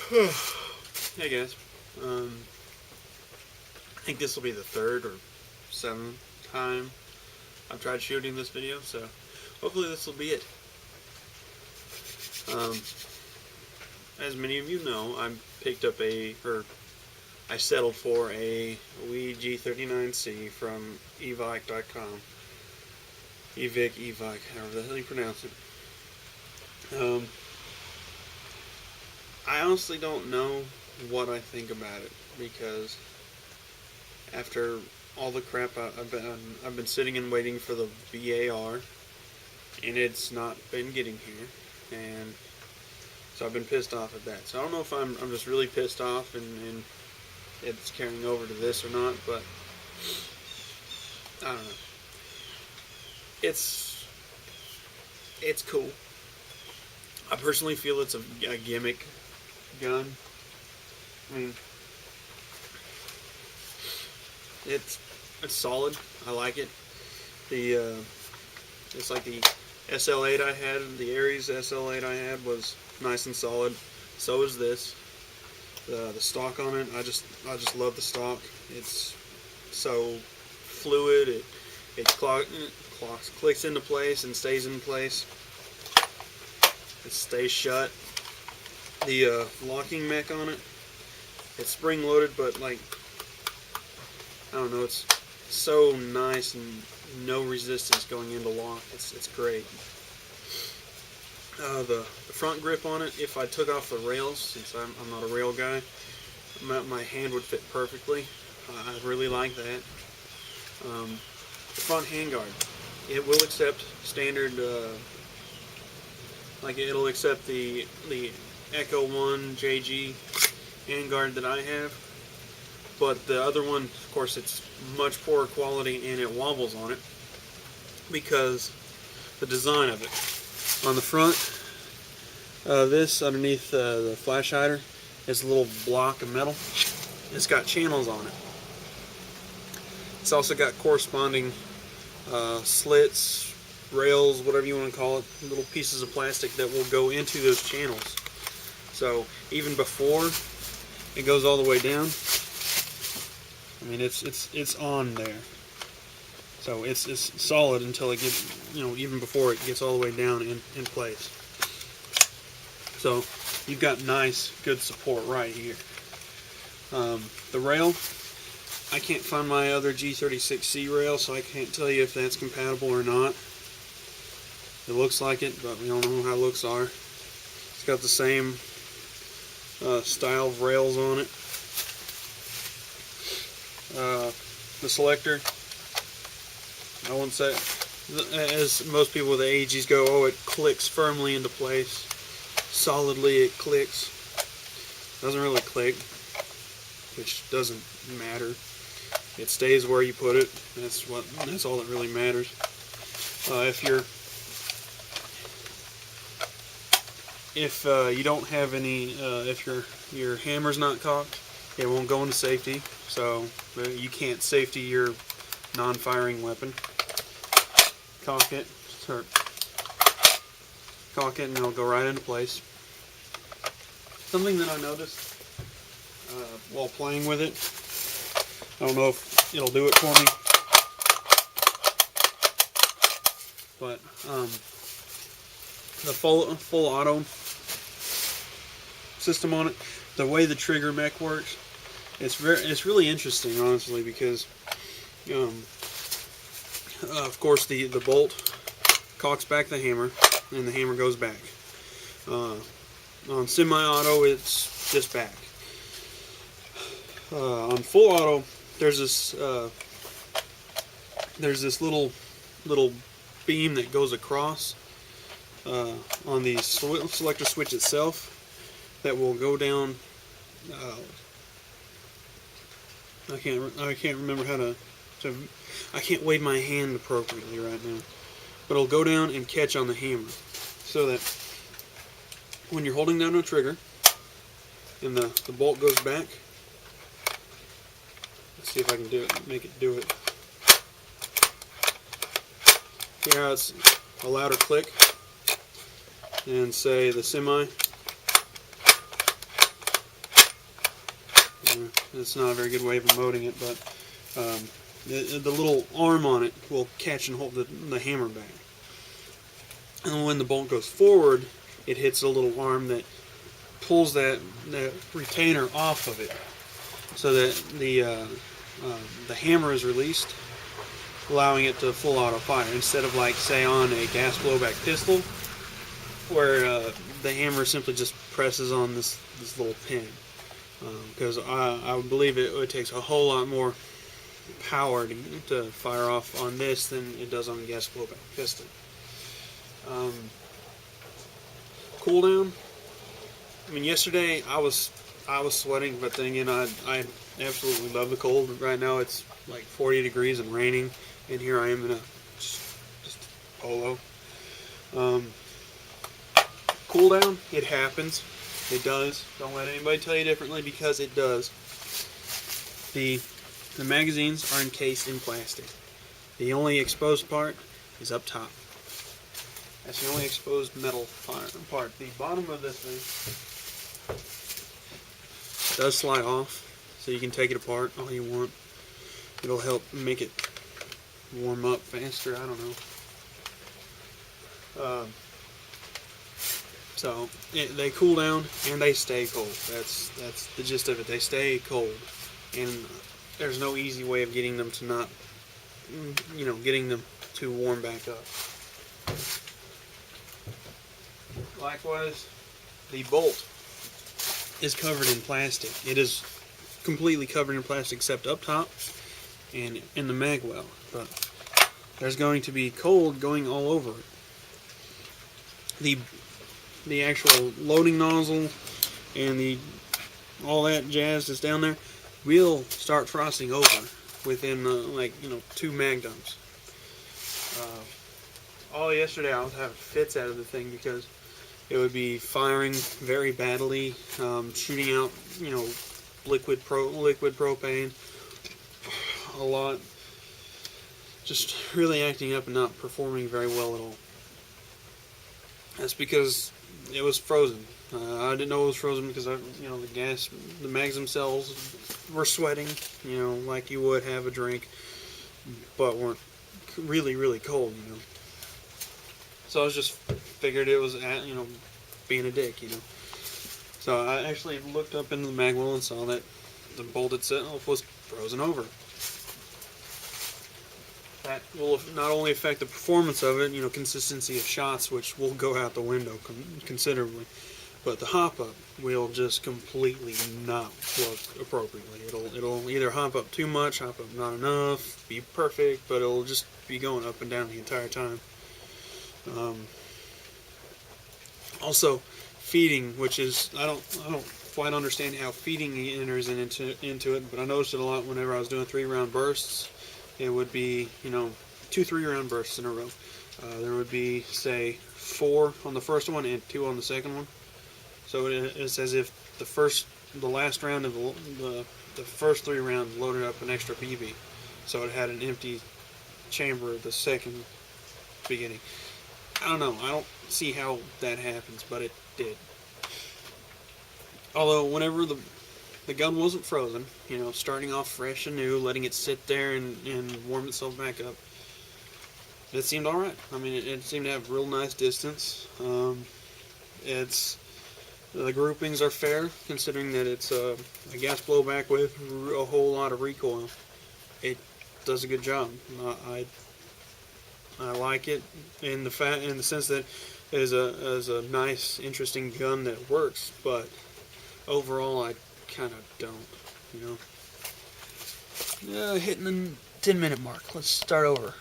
Hey guys, I think this will be the third or seventh time I've tried shooting this video, so hopefully this will be it. As many of you know, I settled for a WE G39C from evic.com. Evic, however the hell you pronounce it. I honestly don't know what I think about it, because after all the crap I've been sitting and waiting for the VAR, and it's not been getting here, and so I've been pissed off at that. So I don't know if I'm just really pissed off and it's carrying over to this or not, but I don't know. It's cool. I personally feel it's a gimmick gun. I mean, it's solid. I like it. It's like the SL8 I had. The Ares SL8 I had was nice and solid. So is this. The stock on it, I just love the stock. It's so fluid. It clicks into place and stays in place. It stays shut. The locking mech on it, it's spring loaded, but like, I don't know, it's so nice and no resistance going into lock. It's great. The front grip on it, if I took off the rails, since I'm not a rail guy, my hand would fit perfectly. I really like that. The front handguard, it will accept standard, like it'll accept the Echo 1 JG handguard that I have, but the other one, of course, it's much poorer quality and it wobbles on it because the design of it. On the front, this underneath the flash hider is a little block of metal. It's got channels on it. It's also got corresponding slits, rails, whatever you want to call it, little pieces of plastic that will go into those channels. So even before it goes all the way down, I mean, it's on there. So it's solid until it gets, even before it gets all the way down in place. So you've got nice, good support right here. The rail, I can't find my other G36C rail, so I can't tell you if that's compatible or not. It looks like it, but we don't know how looks are. It's got the same style of rails on it. The selector, I won't say, as most people with the AEGs go, oh, it clicks firmly into place. Solidly it clicks. Doesn't really click, which doesn't matter. It stays where you put it. That's all that really matters. If you don't have any, if your hammer's not cocked, it won't go into safety, so you can't safety your non-firing weapon. Cock it, and it'll go right into place. Something that I noticed while playing with it, I don't know if it'll do it for me, but the full auto system on it, the way the trigger mech works, it's really interesting, honestly, because of course the bolt cocks back the hammer and the hammer goes back. On semi-auto, it's just back. On full auto, there's this little beam that goes across on the selector switch itself that will go down. I can't remember how to. I can't wave my hand appropriately right now, but it'll go down and catch on the hammer, so that when you're holding down a trigger and the bolt goes back. Let's see if I can make it do it. Hear how it's a louder click, and say the semi. It's not a very good way of emoting it, but the little arm on it will catch and hold the hammer back. And when the bolt goes forward, it hits a little arm that pulls that retainer off of it, so that the hammer is released, allowing it to full auto fire, instead of, like, say, on a gas blowback pistol, where the hammer simply just presses on this little pin. Because I would believe it takes a whole lot more power to fire off on this than it does on a gas blowback piston. Cooldown. I mean, yesterday I was sweating, but then again, I absolutely love the cold. Right now it's like 40 degrees and raining, and here I am in a just polo. Cooldown, it happens. It does. Don't let anybody tell you differently, because it does. The magazines are encased in plastic. The only exposed part is up top. That's the only exposed metal part. The bottom of this thing does slide off, so you can take it apart all you want. It'll help make it warm up faster. I don't know. So they cool down and they stay cold. That's the gist of it. They stay cold, and there's no easy way of getting them to not, getting them to warm back up. Likewise, the bolt is covered in plastic. It is completely covered in plastic except up top and in the mag well, but there's going to be cold going all over it. The actual loading nozzle and all that jazz that's down there will start frosting over within 2 mag dumps. All yesterday I was having fits out of the thing because it would be firing very badly, shooting out liquid propane a lot, just really acting up and not performing very well at all. That's because it was frozen. I didn't know it was frozen because the mags themselves were sweating, like you would have a drink, but weren't really, really cold, So I just figured it was being a dick, So I actually looked up into the mag well and saw that the bolt itself was frozen over. That will not only affect the performance of it, consistency of shots, which will go out the window considerably, but the hop up will just completely not work appropriately. It'll either hop up too much, hop up not enough, be perfect, but it'll just be going up and down the entire time. Also, feeding, which is I don't quite understand how feeding enters into it, but I noticed it a lot whenever I was doing 3-round bursts. It would be 2 3-round bursts in a row. There would be, say, 4 on the first one and 2 on the second one. So it's as if the last round of the first 3 rounds loaded up an extra BB, so it had an empty chamber at the second beginning. I don't know. I don't see how that happens, but it did. Although whenever the gun wasn't frozen, starting off fresh and new, letting it sit there and warm itself back up, it seemed alright. I mean, it seemed to have real nice distance. The groupings are fair, considering that it's a gas blowback with a whole lot of recoil. It does a good job. I like it in the sense that it is a nice, interesting gun that works, but overall I kind of don't, hitting the 10-minute mark. Let's start over.